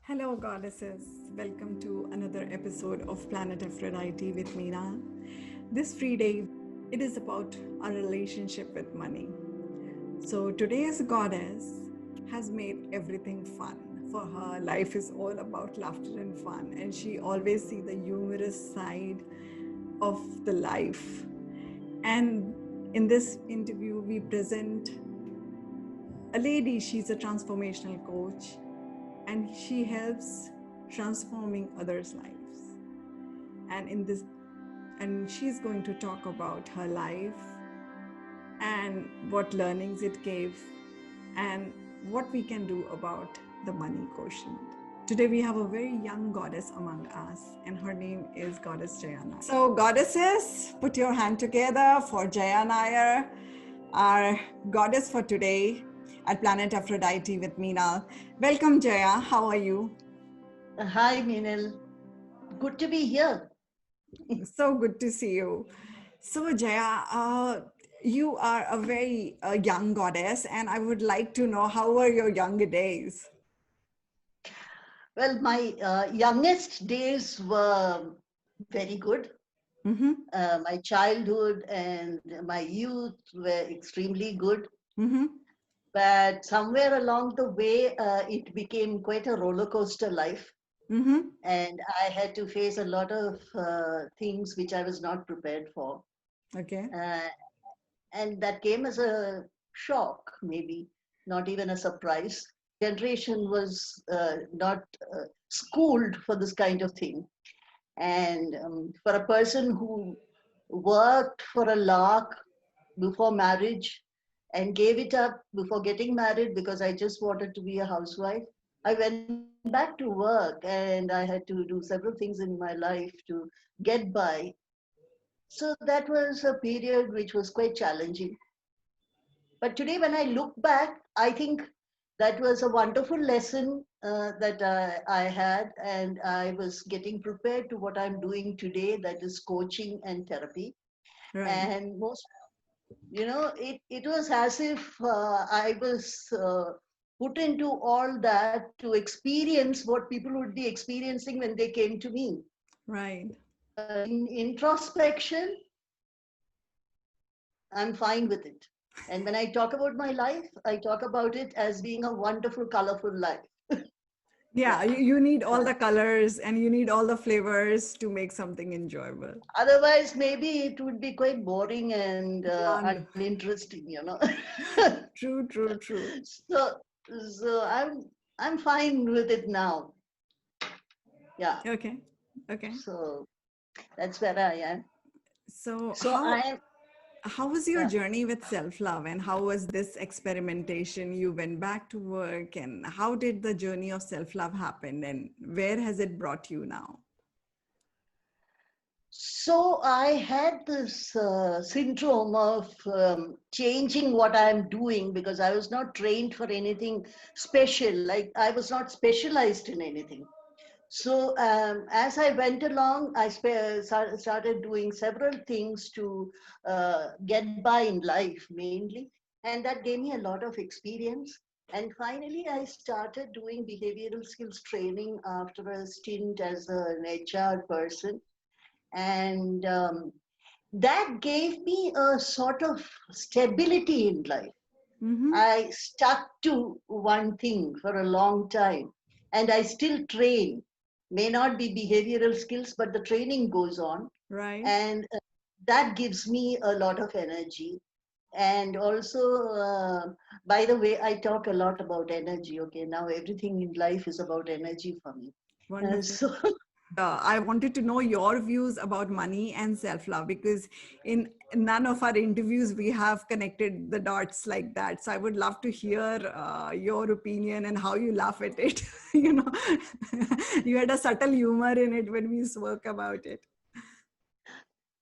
Hello, goddesses. Welcome to another episode of Planet Aphrodite with Meena. This free day, it is about our relationship with money. So, today's goddess has made everything fun. For her, life is all about laughter and fun, and she always see the humorous side of the life. And in this interview, we present a lady. She's a transformational coach and she helps transforming others' lives. And in this, and she's going to talk about her life and what learnings it gave and what we can do about the money quotient. Today we have a very young goddess among us, and her name is Goddess Jaya Nair. So, goddesses, put your hand together for Jaya Nair, our goddess for today at Planet Aphrodite with Meena. Welcome, Jaya. How are you? Hi, Minil. Good to be here. So good to see you. So, Jaya, you are a very young goddess, and I would like to know how were your younger days? Well, my youngest days were very good. Mm-hmm. My childhood and my youth were extremely good. Mm-hmm. But somewhere along the way, it became quite a roller coaster life. Mm-hmm. And I had to face a lot of things which I was not prepared for. Okay. Uh, and that came as a shock, maybe, not even a surprise. Generation was not schooled for this kind of thing. And for a person who worked for a lark before marriage and gave it up before getting married because I just wanted to be a housewife, I went back to work and I had to do several things in my life to get by. So that was a period which was quite challenging. But today, when I look back, I think that was a wonderful lesson that I had, and I was getting prepared to what I'm doing today, that is coaching and therapy. Right. And most, it was as if I was put into all that to experience what people would be experiencing when they came to me. Right. In introspection, I'm fine with it. And when I talk about my life, I talk about it as being a wonderful, colorful life. Yeah, Yeah. you need all the colors and you need all the flavors to make something enjoyable. Otherwise, maybe it would be quite boring and And uninteresting. true, true, true. so, so I'm fine with it now. Yeah. Okay. Okay. So that's where I am. So So I am. how was your Yeah. journey with self-love, and how was this experimentation? You went back to work, and how did the journey of self-love happen, and where has it brought you now? So I had this syndrome of changing what I'm doing because I was not trained for anything special. Like I was not specialized in anything. So as I went along, started doing several things to get by in life mainly, and that gave me a lot of experience. And finally, I started doing behavioral skills training after a stint as an HR person, and that gave me a sort of stability in life. Mm-hmm. I stuck to one thing for a long time, and I still train. May not be behavioral skills, but the training goes on, Right. and that gives me a lot of energy. And also, by the way, I talk a lot about energy. Okay, now everything in life is about energy for me. Wonderful. So I wanted to know your views about money and self-love, because in none of our interviews we have connected the dots like that. So I would love to hear your opinion and how you laugh at it. you know, you had a subtle humor in it when we spoke about it.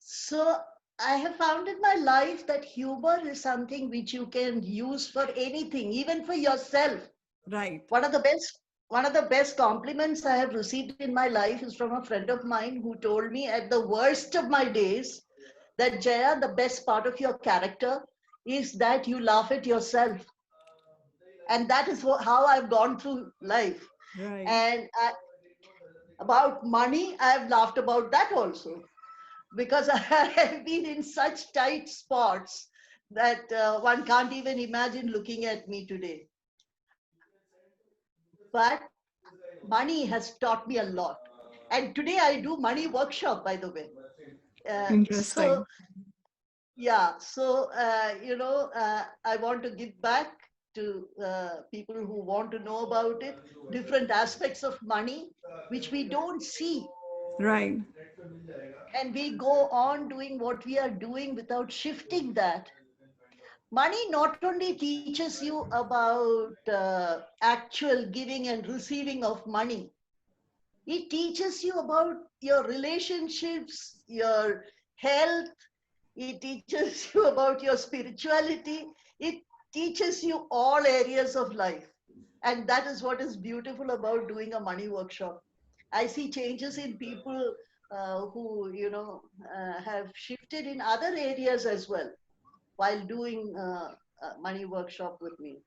So I have found in my life that humor is something which you can use for anything, even for yourself. Right. One of the best one of the best compliments I have received in my life is from a friend of mine who told me at the worst of my days that Jaya, the best part of your character is that you laugh at yourself. And that is how I've gone through life. Right. And about money, I've laughed about that also, because I have been in such tight spots that one can't even imagine looking at me today. But money has taught me a lot. And today I do money workshop, by the way. So Interesting. yeah, so I want to give back to people who want to know about it, different aspects of money, which we don't see, Right. and we go on doing what we are doing without shifting that. Money not only teaches you about actual giving and receiving of money, it teaches you about your relationships, your health, it teaches you about your spirituality, it teaches you all areas of life. And that is what is beautiful about doing a money workshop. I see changes in people who, have shifted in other areas as well while doing a money workshop with me.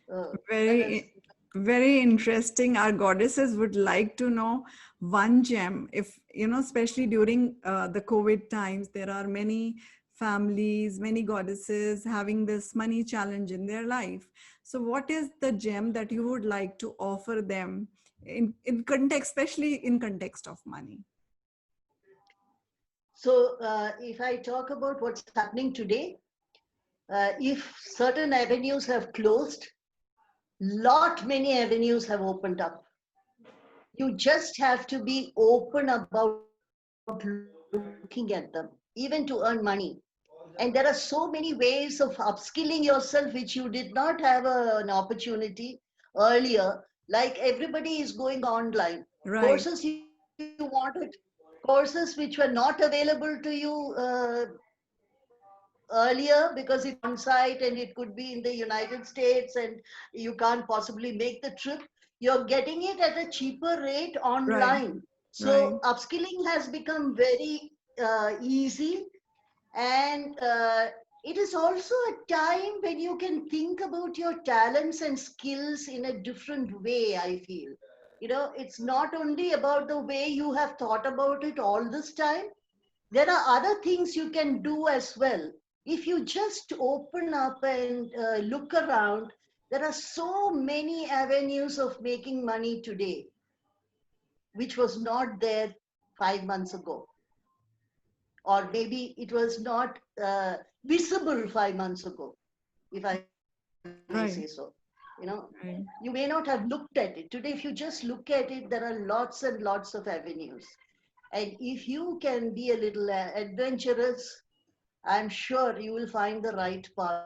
That is, Very, very interesting. Our goddesses would like to know one gem. If, especially during the COVID times, there are many families, many goddesses having this money challenge in their life. So, what is the gem that you would like to offer them in context, especially in context of money? so if I talk about what's happening today, if certain avenues have closed, lot many avenues have opened up. You just have to be open about looking at them, even to earn money. And there are so many ways of upskilling yourself which you did not have an opportunity earlier. Like everybody is going online. Courses Right, you wanted, courses which were not available to you earlier because it could be on site and it could be in the United States and you can't possibly make the trip. You're getting it at a cheaper rate right, online. right, So upskilling has become very easy, and it is also a time when you can think about your talents and skills in a different way, I feel. It's not only about the way you have thought about it all this time. There are other things you can do as well. If you just open up and look around, there are so many avenues of making money today, which was not there 5 months ago, or maybe it was not visible 5 months ago, if I may say so. right, You know, you may right. not have looked at it. Today, if you just look at it, there are lots and lots of avenues. And if you can be a little adventurous, I'm sure you will find the right path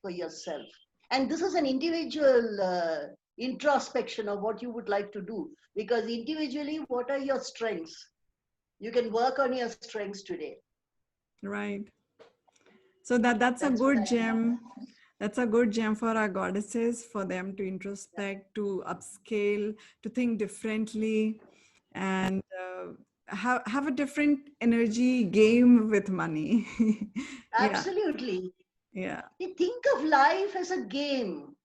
for yourself. And this is an individual introspection of what you would like to do. Because individually, what are your strengths? You can work on your strengths today. Right. So that's a That's what good I feel. gem. That's a good gem for our goddesses, for them to introspect, to upscale, to think differently, and have a different energy game with money. Yeah, Absolutely. yeah. You think of life as a game.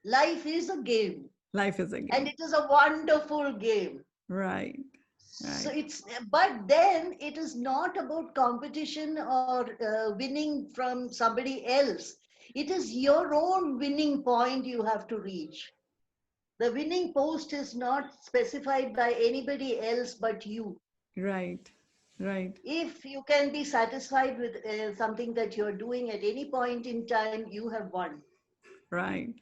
Life is a game, Life is a and game. it is a wonderful game. Right, So right, but then it is not about competition or winning from somebody else. It is your own winning point you have to reach. The winning post is not specified by anybody else but you. right, right, If you can be satisfied with something that you're doing at any point in time, you have won. right,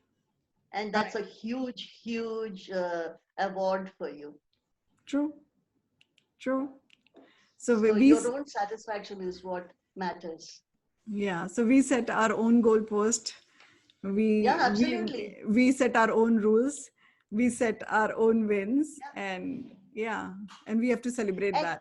And right. that's a huge, huge award for you. True, true. So So your own satisfaction is what matters. yeah. So we set our own goalpost. Yeah, We absolutely. we set our own rules. We set our own wins, and yeah, and we have to celebrate And that.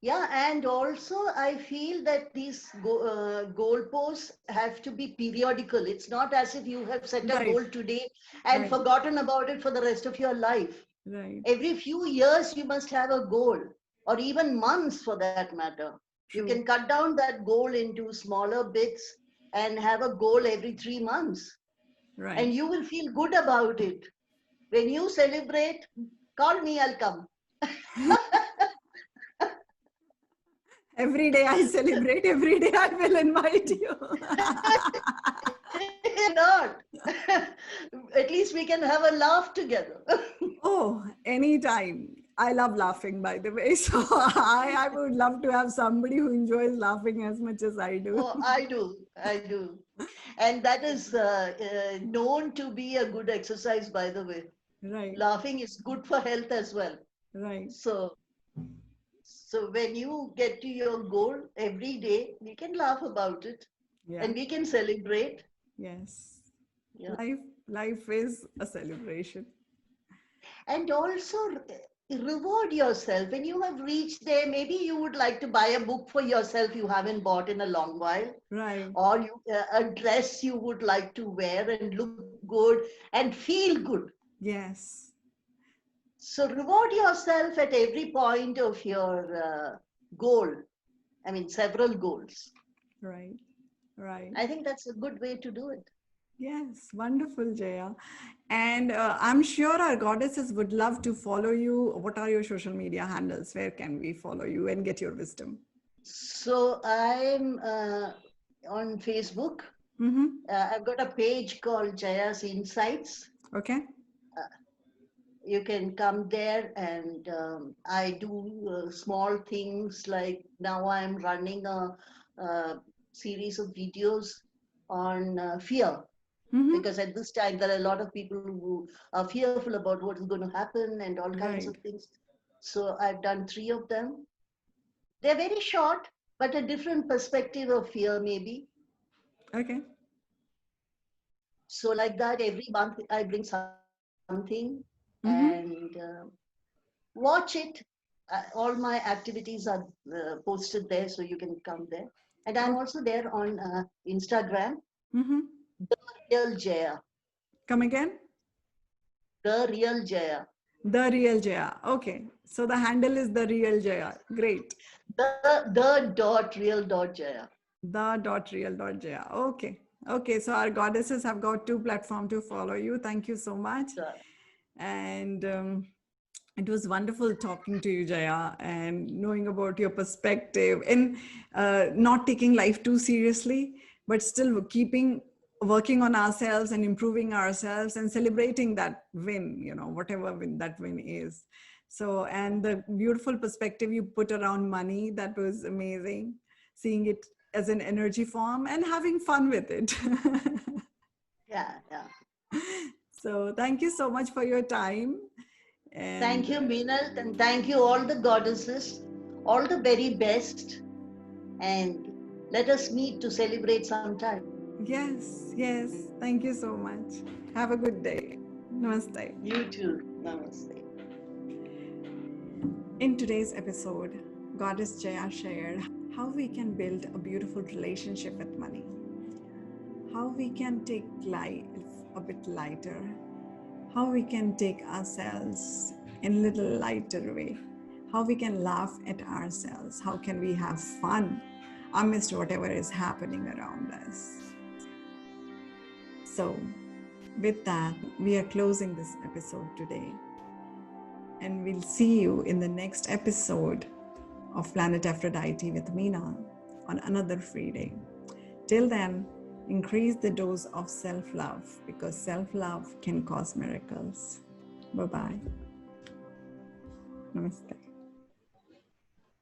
yeah, and also I feel that these goalposts have to be periodical. It's not as if you have set a Right, goal today and right, forgotten about it for the rest of your life. right. Every few years, you must have a goal, or even months for that matter. You can True. cut down that goal into smaller bits and have a goal every 3 months, Right, and you will feel good about it. When you celebrate, call me, I'll come. Every day I celebrate, every day I will invite you. Not. At least we can have a laugh together. Oh, anytime. I love laughing, by the way. So I would love to have somebody who enjoys laughing as much as I do. Oh, I do. I do. And that is known to be a good exercise, by the way. Right, Laughing is good for health as well. right. So, so when you get to your goal every day, we can laugh about it Yeah, and we can celebrate. yes. Yeah. Life is a celebration. And also reward yourself. When you have reached there, maybe you would like to buy a book for yourself you haven't bought in a long while, Right. or a dress you would like to wear and look good and feel good. Yes. So reward yourself at every point of your goal. I mean, several goals. Right. Right. I think that's a good way to do it. Yes. Wonderful, Jaya. And I'm sure our goddesses would love to follow you. What are your social media handles? Where can we follow you and get your wisdom? So I'm on Facebook. Mm-hmm. I've got a page called Jaya's Insights. Okay. You can come there, and I do small things like now I'm running a series of videos on fear, Mm-hmm. because at this time there are a lot of people who are fearful about what is going to happen and all kinds of Right. things. So I've done 3 of them. They're very short, but a different perspective of fear maybe. Okay. So like that, every month I bring something, and Mm-hmm. watch it. All my activities are posted there, so you can come there. And I'm Oh, also there on Instagram, mm-hmm. the real Jaya, Come again. the real Jaya, The real Jaya. Okay. So the handle is the real Jaya. Great. the dot real dot Jaya. The dot real dot Jaya. Okay. Okay. So our goddesses have got two platforms to follow you. Thank you so much. So, And it was wonderful talking to you, Jaya, and knowing about your perspective and not taking life too seriously, but still keeping working on ourselves and improving ourselves and celebrating that win, whatever win that win is. So, and the beautiful perspective you put around money, that was amazing. Seeing it as an energy form and having fun with it. yeah, yeah. So, thank you so much for your time. Thank And you, Meenal, and thank you, all the goddesses. All the very best. And let us meet to celebrate sometime. yes, yes. Thank you so much. Have a good day. Namaste. You too. Namaste. In today's episode, Goddess Jaya shared how we can build a beautiful relationship with money, how we can take life a bit lighter, how we can take ourselves in a little lighter way, how we can laugh at ourselves, how can we have fun amidst whatever is happening around us. So, with that, we are closing this episode today. And we'll see you in the next episode of Planet Aphrodite with Meena on another free day. Till then, increase the dose of self-love because self-love can cause miracles. Bye-bye. Namaste.